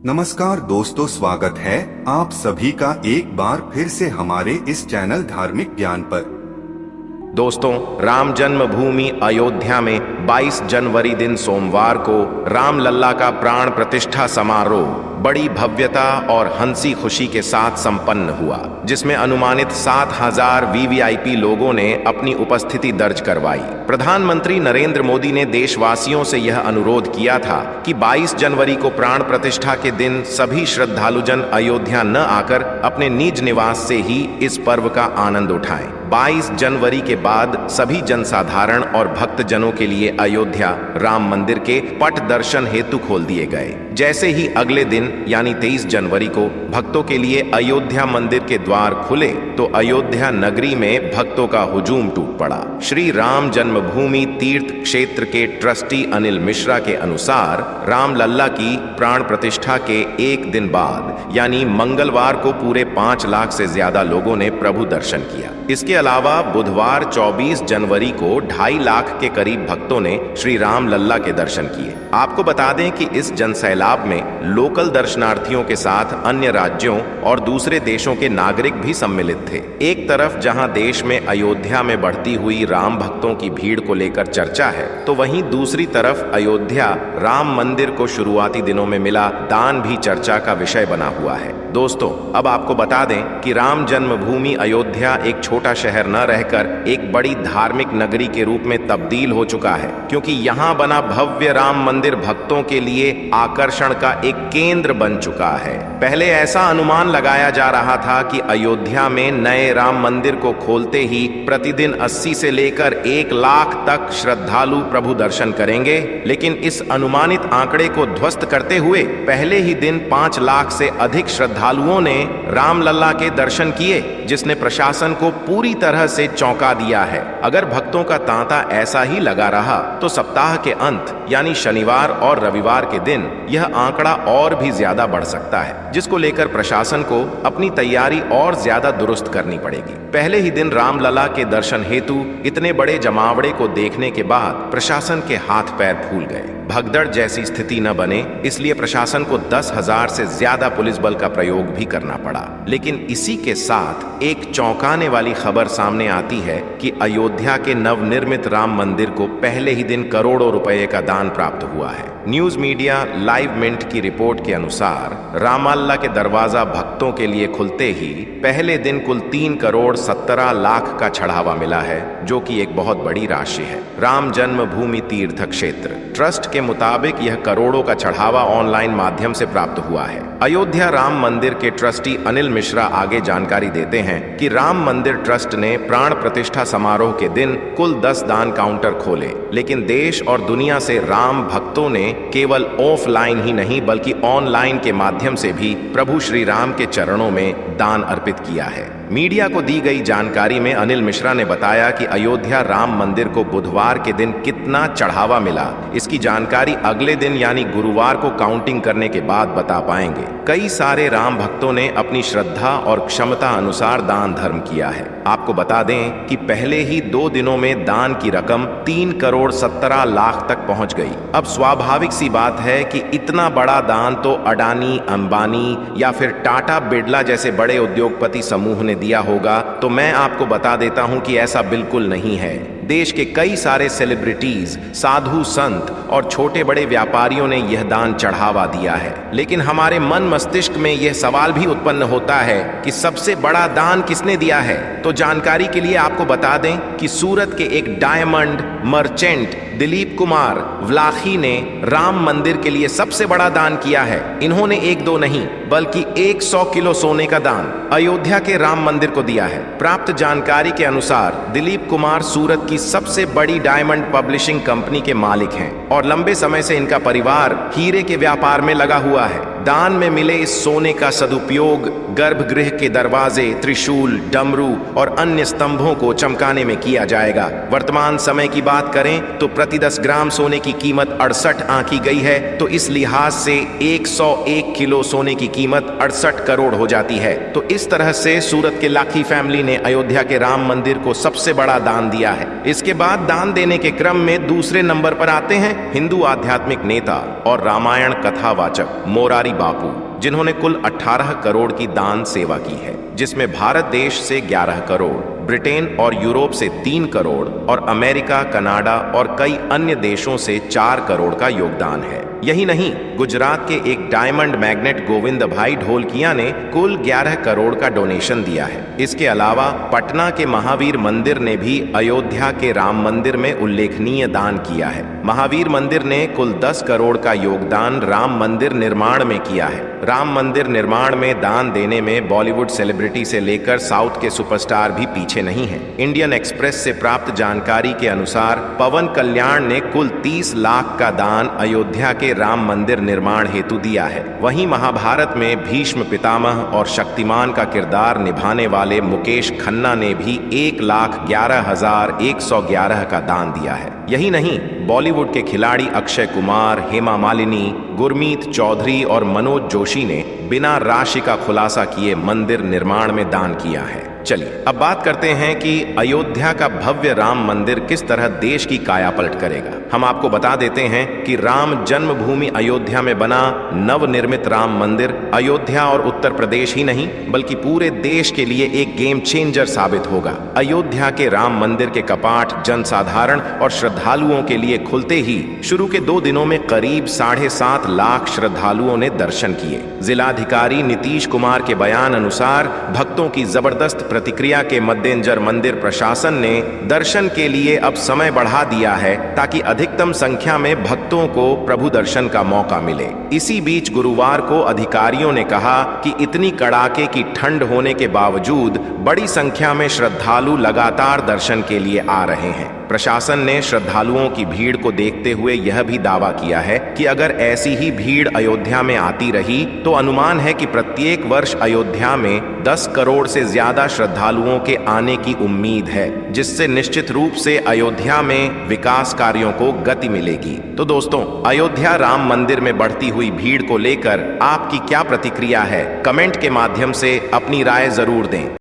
नमस्कार दोस्तों, स्वागत है आप सभी का एक बार फिर से हमारे इस चैनल धार्मिक ज्ञान पर। दोस्तों, राम जन्मभूमि अयोध्या में 22 जनवरी दिन सोमवार को राम लल्ला का प्राण प्रतिष्ठा समारोह बड़ी भव्यता और हंसी खुशी के साथ संपन्न हुआ, जिसमें अनुमानित 7,000 वीवीआईपी लोगों ने अपनी उपस्थिति दर्ज करवाई। प्रधानमंत्री नरेंद्र मोदी ने देशवासियों से यह अनुरोध किया था कि 22 जनवरी को प्राण प्रतिष्ठा के दिन सभी श्रद्धालुजन अयोध्या न आकर अपने निज निवास से ही इस पर्व का आनंद उठाएं। 22 जनवरी के बाद सभी जनसाधारण और भक्तजनों के लिए अयोध्या राम मंदिर के पट दर्शन हेतु खोल दिए गए। जैसे ही अगले दिन यानी 23 जनवरी को भक्तों के लिए अयोध्या मंदिर के द्वार खुले तो अयोध्या नगरी में भक्तों का हुजूम टूट पड़ा। श्री राम जन्मभूमि तीर्थ क्षेत्र के ट्रस्टी अनिल मिश्रा के अनुसार राम लल्ला की प्राण प्रतिष्ठा के एक दिन बाद यानी मंगलवार को पूरे 5 लाख से ज्यादा लोगों ने प्रभु दर्शन किया। इसके अलावा बुधवार 24 जनवरी को 2.5 लाख के करीब भक्तों ने श्री राम लल्ला के दर्शन किए। आपको बता दें कि इस जनसैलाब में लोकल दर्शनार्थियों के साथ अन्य राज्यों और दूसरे देशों के नागरिक भी सम्मिलित थे। एक तरफ जहां देश में अयोध्या में बढ़ती हुई राम भक्तों की भीड़ को लेकर चर्चा है, तो वहीं दूसरी तरफ अयोध्या राम मंदिर को शुरुआती दिनों में मिला दान भी चर्चा का विषय बना हुआ है। दोस्तों, अब आपको बता दें कि राम जन्मभूमि अयोध्या एक छोटा शहर न रहकर एक बड़ी धार्मिक नगरी के रूप में तब्दील हो चुका है, क्योंकि यहाँ बना भव्य राम मंदिर भक्तों के लिए आकर्षण का एक केंद्र बन चुका है। पहले ऐसा अनुमान लगाया जा रहा था कि अयोध्या में नए राम मंदिर को खोलते ही प्रतिदिन 80 से लेकर 1 लाख तक श्रद्धालु प्रभु दर्शन करेंगे, लेकिन इस अनुमानित आंकड़े को ध्वस्त करते हुए पहले ही दिन 5 लाख से अधिक श्रद्धालुओं ने राम लल्ला के दर्शन किए, जिसने प्रशासन को पूरी तरह से चौंका दिया है। अगर भक्तों का तांता ऐसा ही लगा रहा तो सप्ताह के अंत यानी शनिवार और रविवार के दिन यह आंकड़ा और भी ज्यादा बढ़ सकता है, जिसको लेकर प्रशासन को अपनी तैयारी और ज्यादा दुरुस्त करनी पड़ेगी। पहले ही दिन राम लल्ला के दर्शन हेतु इतने बड़े जमावड़े को देखने के बाद प्रशासन के हाथ पैर फूल गए। भगदड़ जैसी स्थिति न बने इसलिए प्रशासन को 10,000 से ज्यादा पुलिस बल का प्रयोग भी करना पड़ा। लेकिन इसी के साथ एक चौंकाने वाली खबर सामने आती है कि अयोध्या के नवनिर्मित राम मंदिर को पहले ही दिन करोड़ों रुपए का दान प्राप्त हुआ है। न्यूज मीडिया लाइव मिंट की रिपोर्ट के अनुसार रामलला के दरवाजा भक्तों के लिए खुलते ही पहले दिन कुल 3 करोड़ 17 लाख का चढ़ावा मिला है, जो कि एक बहुत बड़ी राशि है। राम जन्मभूमि तीर्थ क्षेत्र ट्रस्ट के मुताबिक यह करोड़ों का चढ़ावा ऑनलाइन माध्यम से प्राप्त हुआ है। अयोध्या राम मंदिर के ट्रस्टी अनिल मिश्रा आगे जानकारी देते हैं कि राम मंदिर ट्रस्ट ने प्राण प्रतिष्ठा समारोह के दिन कुल 10 दान काउंटर खोले, लेकिन देश और दुनिया से राम भक्तों ने केवल ऑफलाइन ही नहीं बल्कि ऑनलाइन के माध्यम से भी प्रभु श्री राम के चरणों में दान अर्पित किया है। मीडिया को दी गई जानकारी में अनिल मिश्रा ने बताया कि अयोध्या राम मंदिर को बुधवार के दिन कितना चढ़ावा मिला, इसकी जानकारी अगले दिन यानी गुरुवार को काउंटिंग करने के बाद बता पाएंगे। कई सारे राम भक्तों ने अपनी श्रद्धा और क्षमता अनुसार दान धर्म किया है। आपको बता दें कि पहले ही 2 दिनों में दान की रकम 3 करोड़ 17 लाख तक पहुंच गई। अब स्वाभाविक सी बात है कि इतना बड़ा दान तो अडानी, अंबानी या फिर टाटा बिरला जैसे बड़े उद्योगपति समूह ने दिया होगा, तो मैं आपको बता देता हूं कि ऐसा बिल्कुल नहीं है। देश के कई सारे सेलिब्रिटीज, साधु संत और छोटे बड़े व्यापारियों ने यह दान चढ़ावा दिया है। लेकिन हमारे मन मस्तिष्क में यह सवाल भी उत्पन्न होता है कि सबसे बड़ा दान किसने दिया है। तो जानकारी के लिए आपको बता दें कि सूरत के एक डायमंड मर्चेंट दिलीप कुमार व्लाखी ने राम मंदिर के लिए सबसे बड़ा दान किया है। इन्होंने 1-2 नहीं बल्कि 100 किलो सोने का दान अयोध्या के राम मंदिर को दिया है। प्राप्त जानकारी के अनुसार दिलीप कुमार सूरत की सबसे बड़ी डायमंड पब्लिशिंग कंपनी के मालिक हैं और लंबे समय से इनका परिवार हीरे के व्यापार में लगा हुआ है। दान में मिले इस सोने का सदुपयोग गर्भगृह के दरवाजे, त्रिशूल, डमरू और अन्य स्तंभों को चमकाने में किया जाएगा। वर्तमान समय की बात करें तो प्रति 10 ग्राम सोने की कीमत 68 आंकी गई है, तो इस लिहाज से 101 किलो सोने की कीमत 68 करोड़ हो जाती है। तो इस तरह से सूरत के लाखी फैमिली ने अयोध्या के राम मंदिर को सबसे बड़ा दान दिया है। इसके बाद दान देने के क्रम में दूसरे नंबर पर आते हैं हिंदू आध्यात्मिक नेता और रामायण कथावाचक मोरारी बापू, जिन्होंने कुल 18 करोड़ की दान सेवा की है, जिसमें भारत देश से 11 करोड़, ब्रिटेन और यूरोप से 3 करोड़ और अमेरिका, कनाडा और कई अन्य देशों से 4 करोड़ का योगदान है। यही नहीं, गुजरात के एक डायमंड मैग्नेट गोविंद भाई ढोलकिया ने कुल 11 करोड़ का डोनेशन दिया है। इसके अलावा पटना के महावीर मंदिर ने भी अयोध्या के राम मंदिर में उल्लेखनीय दान किया है। महावीर मंदिर ने कुल 10 करोड़ का योगदान राम मंदिर निर्माण में किया है। राम मंदिर निर्माण में दान देने में बॉलीवुड सेलिब्रिटी से लेकर साउथ के सुपरस्टार भी पीछे नहीं हैं। इंडियन एक्सप्रेस से प्राप्त जानकारी के अनुसार पवन कल्याण ने कुल 30 लाख का दान अयोध्या के राम मंदिर निर्माण हेतु दिया है। वहीं महाभारत में भीष्म पितामह और शक्तिमान का किरदार निभाने वाले मुकेश खन्ना ने भी 1,11,111 का दान दिया है। यही नहीं, बॉलीवुड के खिलाड़ी अक्षय कुमार, हेमा मालिनी, गुरमीत चौधरी और मनोज जोशी ने बिना राशि का खुलासा किए मंदिर निर्माण में दान किया है। चलिए अब बात करते हैं कि अयोध्या का भव्य राम मंदिर किस तरह देश की कायापलट करेगा। हम आपको बता देते हैं कि राम जन्मभूमि अयोध्या में बना नवनिर्मित राम मंदिर अयोध्या और उत्तर प्रदेश ही नहीं बल्कि पूरे देश के लिए एक गेम चेंजर साबित होगा। अयोध्या के राम मंदिर के कपाट जनसाधारण और श्रद्धालुओं के लिए खुलते ही शुरू के 2 दिनों में करीब 7.5 लाख श्रद्धालुओं ने दर्शन किए। जिलाधिकारी नीतीश कुमार के बयान अनुसार भक्तों की जबरदस्त प्रतिक्रिया के मद्देनजर मंदिर प्रशासन ने दर्शन के लिए अब समय बढ़ा दिया है ताकि अधिकतम संख्या में भक्तों को प्रभु दर्शन का मौका मिले। इसी बीच गुरुवार को अधिकारियों ने कहा कि इतनी कड़ाके की ठंड होने के बावजूद बड़ी संख्या में श्रद्धालु लगातार दर्शन के लिए आ रहे हैं। प्रशासन ने श्रद्धालुओं की भीड़ को देखते हुए यह भी दावा किया है कि अगर ऐसी ही भीड़ अयोध्या में आती रही तो अनुमान है कि प्रत्येक वर्ष अयोध्या में 10 करोड़ से ज्यादा श्रद्धालुओं के आने की उम्मीद है, जिससे निश्चित रूप से अयोध्या में विकास कार्यों को गति मिलेगी। तो दोस्तों, अयोध्या राम मंदिर में बढ़ती हुई भीड़ को लेकर आपकी क्या प्रतिक्रिया है? कमेंट के माध्यम से अपनी राय जरूर दें।